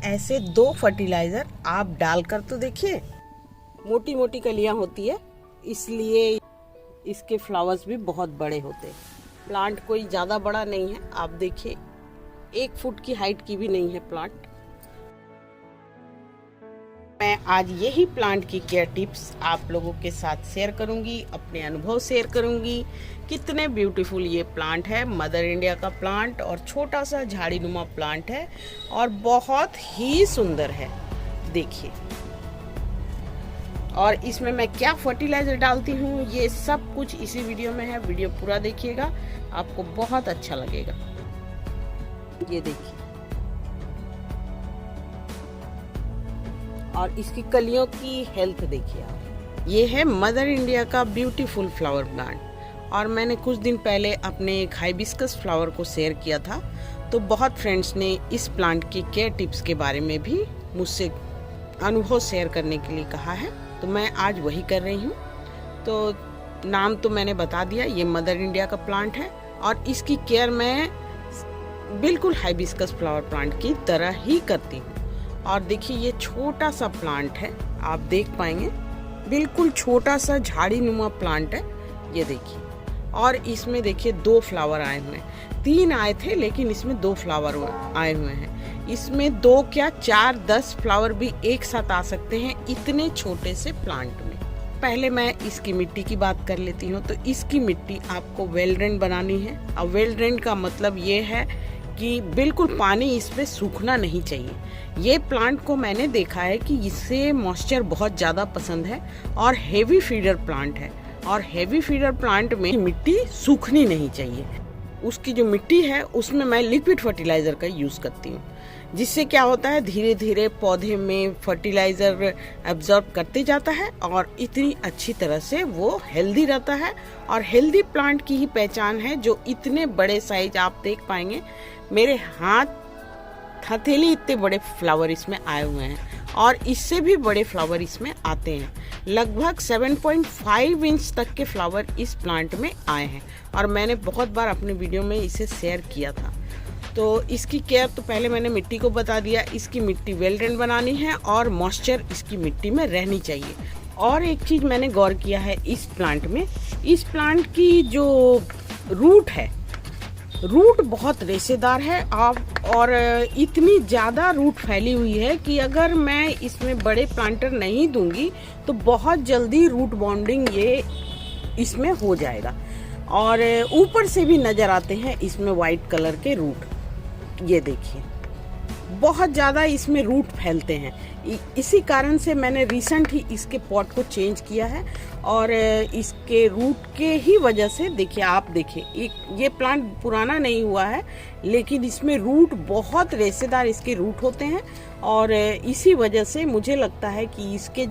ऐसे 2 फर्टिलाइजर आप डालकर तो देखिए। मोटी मोटी कलियां होती है, इसलिए इसके फ्लावर्स भी बहुत बड़े होते हैं। प्लांट कोई ज़्यादा बड़ा नहीं है, आप देखिए 1 फुट की हाइट की भी नहीं है प्लांट। मैं आज यही प्लांट की केयर टिप्स आप लोगों के साथ शेयर करूंगी, अपने अनुभव शेयर करूंगी। कितने ब्यूटीफुल ये प्लांट है, मदर इंडिया का प्लांट और छोटा सा झाड़ी नुमा प्लांट है और बहुत ही सुंदर है, देखिए। और इसमें मैं क्या फर्टिलाइजर डालती हूँ ये सब कुछ इसी वीडियो में है, वीडियो पूरा देखिएगा, आपको बहुत अच्छा लगेगा। ये देखिए, और इसकी कलियों की हेल्थ देखिए आप। ये है मदर इंडिया का ब्यूटीफुल फ्लावर प्लांट और मैंने कुछ दिन पहले अपने एक हाइबिस्कस फ्लावर को शेयर किया था, तो बहुत फ्रेंड्स ने इस प्लांट की केयर टिप्स के बारे में भी मुझसे अनुभव शेयर करने के लिए कहा है, तो मैं आज वही कर रही हूँ। तो नाम तो मैंने बता दिया, ये मदर इंडिया का प्लांट है और इसकी केयर मैं बिल्कुल हाइबिस्कस फ्लावर प्लांट की तरह ही करती हूँ। और देखिए ये छोटा सा प्लांट है, आप देख पाएंगे, बिल्कुल छोटा सा झाड़ी नुमा प्लांट है, ये देखिए। और इसमें देखिए 2 फ्लावर आए हुए हैं, 3 आए थे लेकिन इसमें 2 फ्लावर आए हुए हैं। इसमें 2 क्या 4, 10 फ्लावर भी एक साथ आ सकते हैं इतने छोटे से प्लांट में। पहले मैं इसकी मिट्टी की बात कर लेती हूँ। तो इसकी मिट्टी आपको वेल ड्रेन बनानी है। अब वेल ड्रेन का मतलब ये है कि बिल्कुल पानी इस पे सूखना नहीं चाहिए। ये प्लांट को मैंने देखा है कि इससे मॉइस्चर बहुत ज़्यादा पसंद है और हेवी फीडर प्लांट है, और हेवी फीडर प्लांट में मिट्टी सूखनी नहीं चाहिए। उसकी जो मिट्टी है उसमें मैं लिक्विड फर्टिलाइज़र का यूज़ करती हूँ, जिससे क्या होता है धीरे धीरे पौधे में फर्टिलाइज़र एब्जॉर्ब करते जाता है और इतनी अच्छी तरह से वो हेल्दी रहता है। और हेल्दी प्लांट की ही पहचान है जो इतने बड़े साइज आप देख पाएंगे, मेरे हाथ हथेली इतने बड़े फ्लावर इसमें आए हुए हैं और इससे भी बड़े फ्लावर इसमें आते हैं। लगभग 7.5 इंच तक के फ्लावर इस प्लांट में आए हैं और मैंने बहुत बार अपने वीडियो में इसे शेयर किया था। तो इसकी केयर तो पहले मैंने मिट्टी को बता दिया। इसकी मिट्टी वेल ड्रेन बनानी है और मॉइस्चर इसकी मिट्टी में रहनी चाहिए। और एक चीज़ मैंने गौर किया है इस प्लांट में, इस प्लांट की जो रूट है, रूट बहुत रेशेदार है और इतनी ज़्यादा रूट फैली हुई है कि अगर मैं इसमें बड़े प्लांटर नहीं दूंगी तो बहुत जल्दी रूट बॉन्डिंग ये इसमें हो जाएगा। और ऊपर से भी नज़र आते हैं इसमें वाइट कलर के रूट, ये देखिए बहुत ज़्यादा इसमें रूट फैलते हैं। इसी कारण से मैंने रिसेंट ही इसके पॉट को चेंज किया है और इसके रूट के ही वजह से देखिए, आप देखिए ये प्लांट पुराना नहीं हुआ है लेकिन इसमें रूट बहुत रेशेदार इसके रूट होते हैं और इसी वजह से मुझे लगता है कि इसके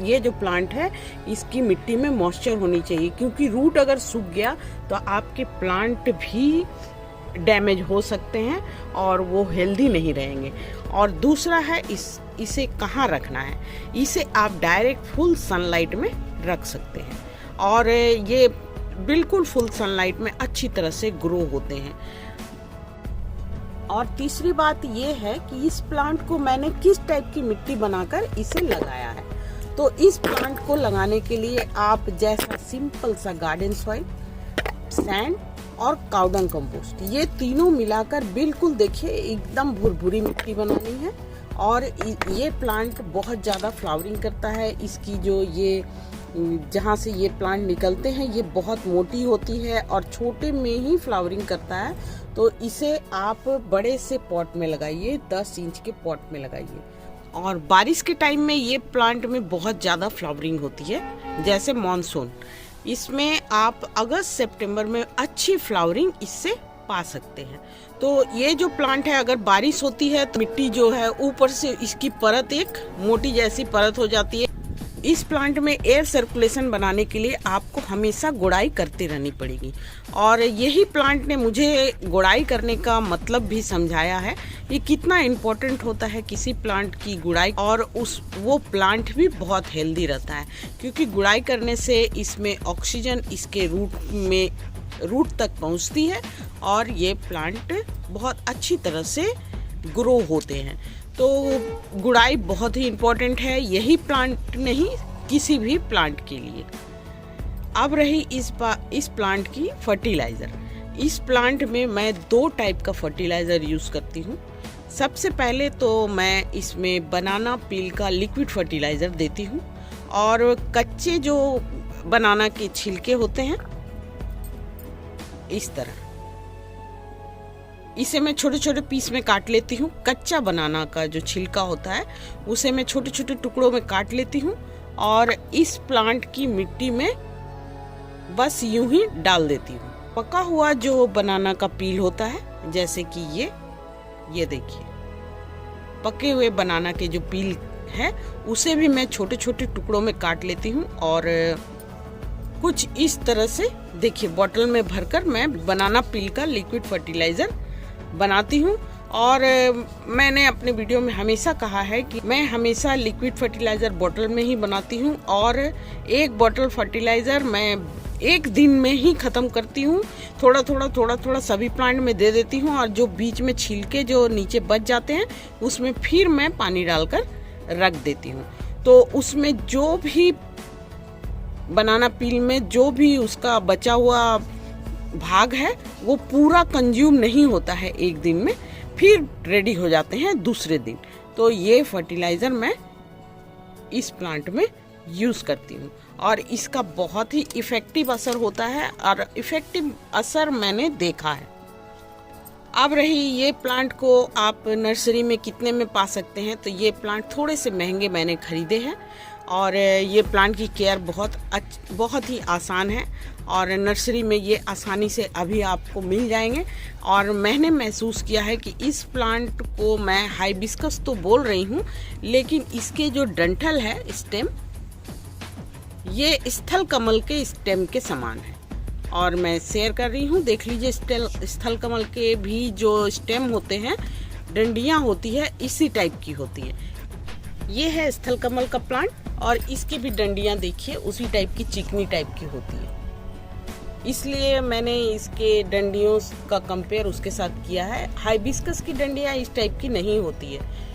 ये जो प्लांट है इसकी मिट्टी में मॉइस्चर होनी चाहिए, क्योंकि रूट अगर सूख गया तो आपके प्लांट भी डैमेज हो सकते हैं और वो हेल्दी नहीं रहेंगे। और दूसरा है इसे कहाँ रखना है, इसे आप डायरेक्ट फुल सनलाइट में रख सकते हैं और ये बिल्कुल फुल सनलाइट में अच्छी तरह से ग्रो होते हैं। और तीसरी बात ये है कि इस प्लांट को मैंने किस टाइप की मिट्टी बनाकर इसे लगाया है। तो इस प्लांट को लगाने के लिए आप जैसा सिंपल सा गार्डन सॉइल, सैंड और काउडंग कंपोस्ट, ये तीनों मिलाकर बिल्कुल देखिए एकदम भुरभुरी मिट्टी बनानी है। और ये प्लांट बहुत ज़्यादा फ्लावरिंग करता है। इसकी जो ये जहाँ से ये प्लांट निकलते हैं ये बहुत मोटी होती है और छोटे में ही फ्लावरिंग करता है। तो इसे आप बड़े से पॉट में लगाइए, 10 इंच के पॉट में लगाइए। और बारिश के टाइम में ये प्लांट में बहुत ज़्यादा फ्लावरिंग होती है, जैसे मॉनसून, इसमें आप अगस्त सितंबर में अच्छी फ्लावरिंग इससे पा सकते हैं। तो ये जो प्लांट है अगर बारिश होती है तो मिट्टी जो है ऊपर से इसकी परत एक मोटी जैसी परत हो जाती है। इस प्लांट में एयर सर्कुलेशन बनाने के लिए आपको हमेशा गुड़ाई करती रहनी पड़ेगी और यही प्लांट ने मुझे गुड़ाई करने का मतलब भी समझाया है, ये कितना इम्पोर्टेंट होता है किसी प्लांट की गुड़ाई। और वो प्लांट भी बहुत हेल्दी रहता है क्योंकि गुड़ाई करने से इसमें ऑक्सीजन इसके रूट तक पहुंचती है और ये प्लांट बहुत अच्छी तरह से ग्रो होते हैं। तो गुड़ाई बहुत ही इम्पोर्टेंट है, यही प्लांट नहीं किसी भी प्लांट के लिए। अब रही इस प्लांट की फर्टिलाइज़र। इस प्लांट में मैं 2 टाइप का फर्टिलाइज़र यूज़ करती हूँ। सबसे पहले तो मैं इसमें बनाना पील का लिक्विड फर्टिलाइज़र देती हूँ, और कच्चे जो बनाना के छिलके होते हैं इस तरह, इसे मैं छोटे छोटे पीस में काट लेती हूँ। कच्चा बनाना का जो छिलका होता है उसे मैं छोटे छोटे टुकड़ों में काट लेती हूँ और इस प्लांट की मिट्टी में बस यूं ही डाल देती हूँ। पका हुआ जो बनाना का पील होता है, जैसे कि ये देखिए, पके हुए बनाना के जो पील है उसे भी मैं छोटे छोटे टुकड़ों में काट लेती हूँ और कुछ इस तरह से देखिए बॉटल में भरकर मैं बनाना पील का लिक्विड फर्टिलाइज़र बनाती हूँ। और मैंने अपने वीडियो में हमेशा कहा है कि मैं हमेशा लिक्विड फर्टिलाइज़र बॉटल में ही बनाती हूँ और एक बॉटल फर्टिलाइज़र मैं एक दिन में ही ख़त्म करती हूँ। थोड़ा थोड़ा सभी प्लांट में दे देती हूँ और जो बीच में छिलके जो नीचे बच जाते हैं उसमें फिर मैं पानी डालकर रख देती हूँ। तो उसमें जो भी बनाना पील में जो भी उसका बचा हुआ भाग है वो पूरा कंज्यूम नहीं होता है एक दिन में, फिर रेडी हो जाते हैं दूसरे दिन। तो ये फर्टिलाइज़र मैं इस प्लांट में यूज़ करती हूँ और इसका बहुत ही इफ़ेक्टिव असर होता है और इफ़ेक्टिव असर मैंने देखा है। अब रही ये प्लांट को आप नर्सरी में कितने में पा सकते हैं, तो ये प्लांट थोड़े से महंगे मैंने ख़रीदे हैं और ये प्लांट की केयर बहुत ही आसान है और नर्सरी में ये आसानी से अभी आपको मिल जाएंगे। और मैंने महसूस किया है कि इस प्लांट को मैं हाइबिस्कस तो बोल रही हूँ, लेकिन इसके जो डंठल है स्टेम, ये स्थल कमल के स्टेम के समान है और मैं शेयर कर रही हूँ। देख लीजिए, स्थल कमल के भी जो स्टेम होते हैं, डंडियाँ होती है, इसी टाइप की होती है। ये है स्थल कमल का प्लांट और इसकी भी डंडियाँ देखिए उसी टाइप की, चिकनी टाइप की होती है। इसलिए मैंने इसके डंडियों का कंपेयर उसके साथ किया है। हाइबिस्कस की डंडियाँ इस टाइप की नहीं होती है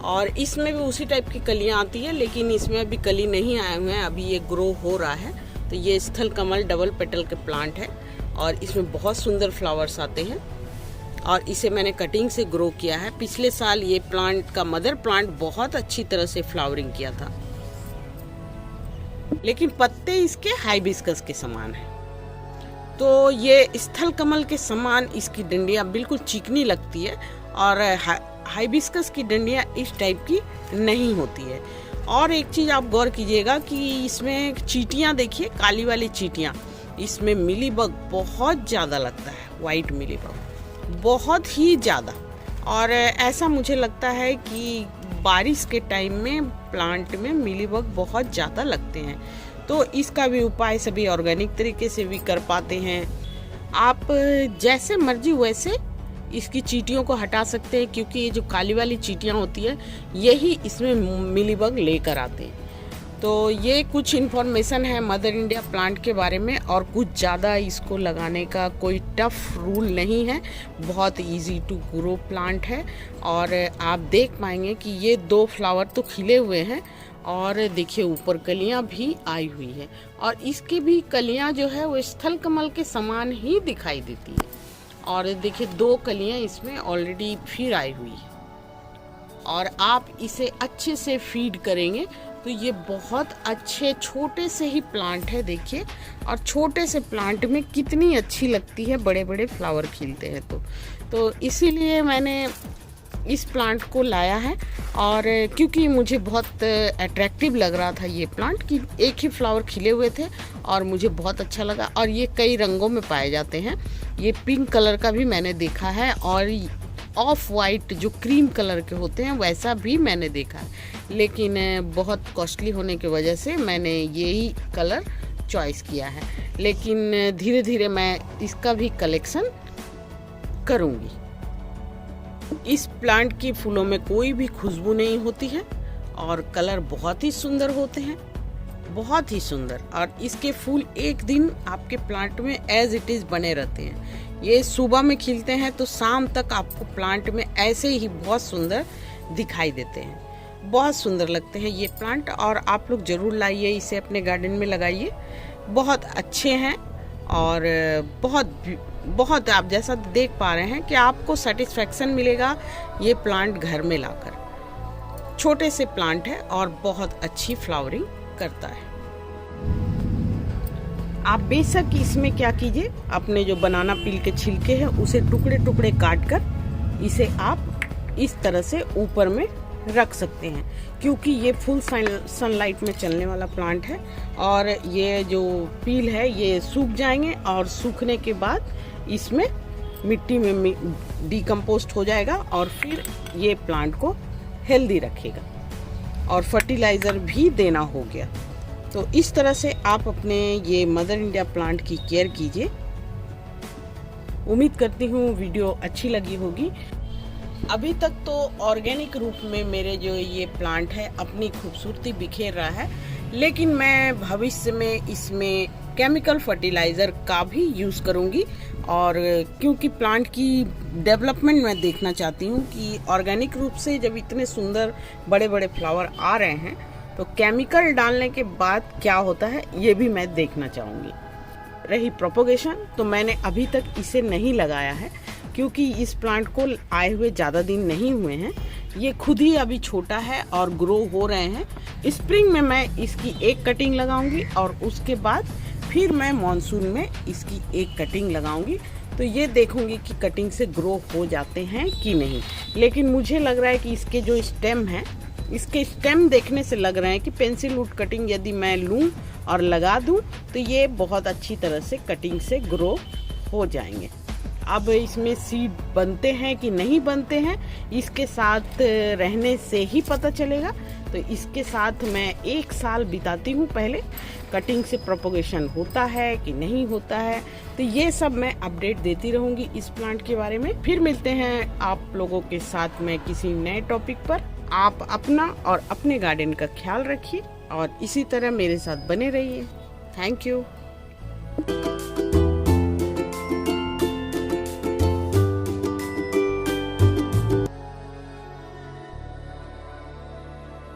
और इसमें भी उसी टाइप की कलियाँ आती है, लेकिन इसमें अभी कली नहीं आए हुए हैं, अभी ये ग्रो हो रहा है। तो ये स्थल कमल डबल पेटल के प्लांट है और इसमें बहुत सुंदर फ्लावर्स आते हैं और इसे मैंने कटिंग से ग्रो किया है। पिछले साल ये प्लांट का मदर प्लांट बहुत अच्छी तरह से फ्लावरिंग किया था, लेकिन पत्ते इसके हाइबिस्कस के समान हैं। तो ये स्थल कमल के समान इसकी डंडियाँ बिल्कुल चिकनी लगती है और हाइबिस्कस की डंडियाँ इस टाइप की नहीं होती है। और एक चीज़ आप गौर कीजिएगा कि इसमें चींटियाँ देखिए, काली वाली चींटियाँ, इसमें मिलीबग बहुत ज़्यादा लगता है, वाइट मिलीबग बहुत ही ज़्यादा। और ऐसा मुझे लगता है कि बारिश के टाइम में प्लांट में मिलीबग बहुत ज़्यादा लगते हैं। तो इसका भी उपाय सभी ऑर्गेनिक तरीके से भी कर पाते हैं। आप जैसे मर्जी वैसे इसकी चींटियों को हटा सकते हैं, क्योंकि ये जो काली वाली चींटियाँ होती है यही इसमें मिलीबग लेकर आते हैं। तो ये कुछ इन्फॉर्मेशन है मदर इंडिया प्लांट के बारे में और कुछ ज़्यादा इसको लगाने का कोई टफ रूल नहीं है, बहुत इजी टू ग्रो प्लांट है। और आप देख पाएंगे कि ये 2 फ्लावर तो खिले हुए हैं और देखिए ऊपर कलियां भी आई हुई है और इसकी भी कलियां जो है वो स्थल कमल के समान ही दिखाई देती है। और देखिए 2 कलियां इसमें ऑलरेडी फिर आई हुई है और आप इसे अच्छे से फीड करेंगे तो ये बहुत अच्छे छोटे से ही प्लांट है। देखिए, और छोटे से प्लांट में कितनी अच्छी लगती है, बड़े बड़े फ्लावर खिलते हैं। तो इसीलिए मैंने इस प्लांट को लाया है और क्योंकि मुझे बहुत अट्रैक्टिव लग रहा था ये प्लांट कि एक ही फ्लावर खिले हुए थे और मुझे बहुत अच्छा लगा। और ये कई रंगों में पाए जाते हैं, ये पिंक कलर का भी मैंने देखा है और ऑफ वाइट जो क्रीम कलर के होते हैं वैसा भी मैंने देखा है, लेकिन बहुत कॉस्टली होने की वजह से मैंने यही कलर चॉइस किया है। लेकिन धीरे धीरे मैं इसका भी कलेक्शन करूँगी। इस प्लांट की फूलों में कोई भी खुशबू नहीं होती है और कलर बहुत ही सुंदर होते हैं, बहुत ही सुंदर। और इसके फूल एक दिन आपके प्लांट में एज इट इज़ बने रहते हैं। ये सुबह में खिलते हैं तो शाम तक आपको प्लांट में ऐसे ही बहुत सुंदर दिखाई देते हैं। बहुत सुंदर लगते हैं ये प्लांट और आप लोग ज़रूर लाइए, इसे अपने गार्डन में लगाइए। बहुत अच्छे हैं और बहुत आप जैसा देख पा रहे हैं कि आपको सेटिस्फेक्शन मिलेगा ये प्लांट घर में लाकर। छोटे से प्लांट है और बहुत अच्छी फ्लावरिंग करता है। आप बेशक इसमें क्या कीजिए, अपने जो बनाना पील के छिलके हैं उसे टुकड़े टुकड़े काट कर इसे आप इस तरह से ऊपर में रख सकते हैं, क्योंकि ये फुल सनलाइट में चलने वाला प्लांट है और ये जो पील है ये सूख जाएंगे और सूखने के बाद इसमें मिट्टी में डिकम्पोस्ट हो जाएगा और फिर ये प्लांट को हेल्दी रखेगा। और फर्टिलाइज़र भी देना हो गया। तो इस तरह से आप अपने ये मदर इंडिया प्लांट की केयर कीजिए। उम्मीद करती हूँ वीडियो अच्छी लगी होगी। अभी तक तो ऑर्गेनिक रूप में मेरे जो ये प्लांट है अपनी खूबसूरती बिखेर रहा है, लेकिन मैं भविष्य में इसमें केमिकल फर्टिलाइज़र का भी यूज़ करूँगी। और क्योंकि प्लांट की डेवलपमेंट मैं देखना चाहती हूँ कि ऑर्गेनिक रूप से जब इतने सुंदर बड़े बड़े फ्लावर आ रहे हैं तो केमिकल डालने के बाद क्या होता है ये भी मैं देखना चाहूँगी। रही प्रोपोगेशन, तो मैंने अभी तक इसे नहीं लगाया है क्योंकि इस प्लांट को आए हुए ज़्यादा दिन नहीं हुए हैं। ये खुद ही अभी छोटा है और ग्रो हो रहे हैं। स्प्रिंग में मैं इसकी एक कटिंग लगाऊंगी और उसके बाद फिर मैं मॉनसून में इसकी एक कटिंग लगाऊंगी। तो ये देखूंगी कि कटिंग से ग्रो हो जाते हैं कि नहीं। लेकिन मुझे लग रहा है कि इसके जो स्टेम हैं, इसके स्टेम देखने से लग रहा है कि पेंसिल वुड कटिंग यदि मैं लूँ और लगा दूँ तो ये बहुत अच्छी तरह से कटिंग से ग्रो हो जाएंगे। अब इसमें सीड बनते हैं कि नहीं बनते हैं इसके साथ रहने से ही पता चलेगा। तो इसके साथ मैं 1 साल बिताती हूँ पहले, कटिंग से प्रोपोगेशन होता है कि नहीं होता है। तो ये सब मैं अपडेट देती रहूँगी इस प्लांट के बारे में। फिर मिलते हैं आप लोगों के साथ में किसी नए टॉपिक पर। आप अपना और अपने गार्डन का ख्याल रखिए और इसी तरह मेरे साथ बने रहिए। Thank you.